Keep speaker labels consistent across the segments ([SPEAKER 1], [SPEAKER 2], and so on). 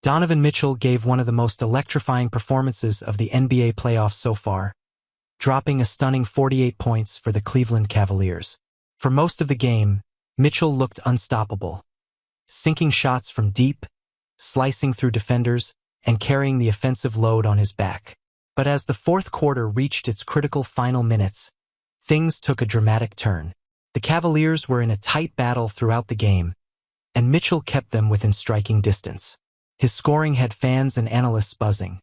[SPEAKER 1] Donovan Mitchell gave one of the most electrifying performances of the NBA playoffs so far, dropping a stunning 48 points for the Cleveland Cavaliers. For most of the game, Mitchell looked unstoppable, sinking shots from deep, slicing through defenders, and carrying the offensive load on his back. But as the fourth quarter reached its critical final minutes, things took a dramatic turn. The Cavaliers were in a tight battle throughout the game, and Mitchell kept them within striking distance. His scoring had fans and analysts buzzing,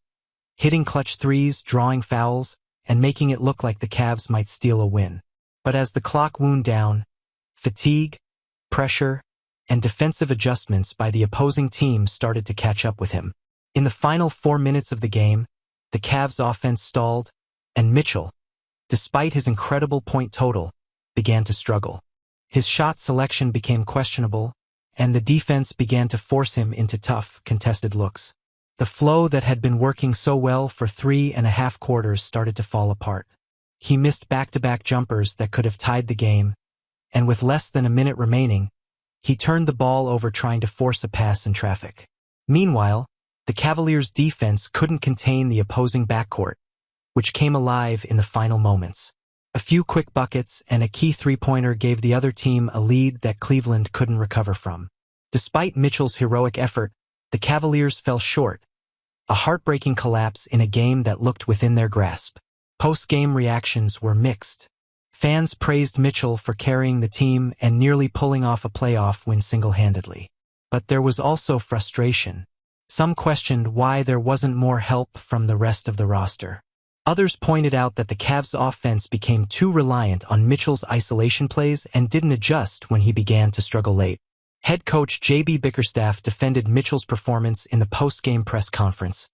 [SPEAKER 1] hitting clutch threes, drawing fouls, and making it look like the Cavs might steal a win. But as the clock wound down, fatigue, pressure, and defensive adjustments by the opposing team started to catch up with him. In the final 4 minutes of the game, the Cavs' offense stalled, and Mitchell, despite his incredible point total, began to struggle. His shot selection became questionable, and the defense began to force him into tough, contested looks. The flow that had been working so well for 3.5 quarters started to fall apart. He missed back-to-back jumpers that could have tied the game, and with less than a minute remaining, he turned the ball over trying to force a pass in traffic. Meanwhile, the Cavaliers' defense couldn't contain the opposing backcourt, which came alive in the final moments. A few quick buckets and a key three-pointer gave the other team a lead that Cleveland couldn't recover from. Despite Mitchell's heroic effort, the Cavaliers fell short, a heartbreaking collapse in a game that looked within their grasp. Post-game reactions were mixed. Fans praised Mitchell for carrying the team and nearly pulling off a playoff win single-handedly. But there was also frustration. Some questioned why there wasn't more help from the rest of the roster. Others pointed out that the Cavs' offense became too reliant on Mitchell's isolation plays and didn't adjust when he began to struggle late. Head coach J.B. Bickerstaff defended Mitchell's performance in the post-game press conference,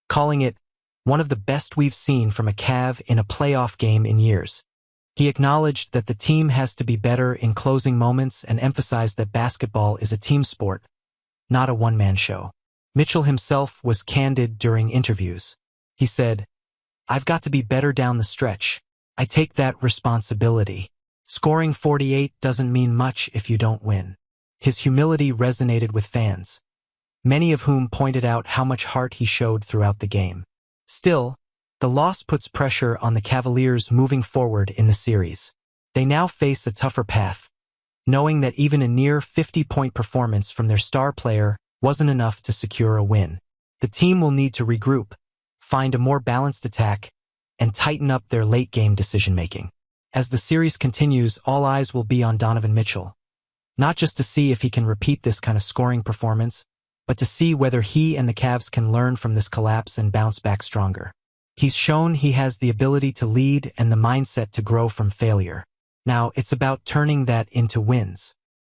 [SPEAKER 1] calling it one of the best we've seen from a Cav in a playoff game in years. He acknowledged that the team has to be better in closing moments and emphasized that basketball is a team sport, not a one-man show. Mitchell himself was candid during interviews. He said, "I've got to be better down the stretch. I take that responsibility. Scoring 48 doesn't mean much if you don't win." His humility resonated with fans, many of whom pointed out how much heart he showed throughout the game. Still, the loss puts pressure on the Cavaliers moving forward in the series. They now face a tougher path, knowing that even a near 50-point performance from their star player wasn't enough to secure a win. The team will need to regroup, find a more balanced attack, and tighten up their late-game decision-making. As the series continues, all eyes will be on Donovan Mitchell, not just to see if he can repeat this kind of scoring performance, but to see whether he and the Cavs can learn from this collapse and bounce back stronger. He's shown he has the ability to lead and the mindset to grow from failure. Now, it's about turning that into wins.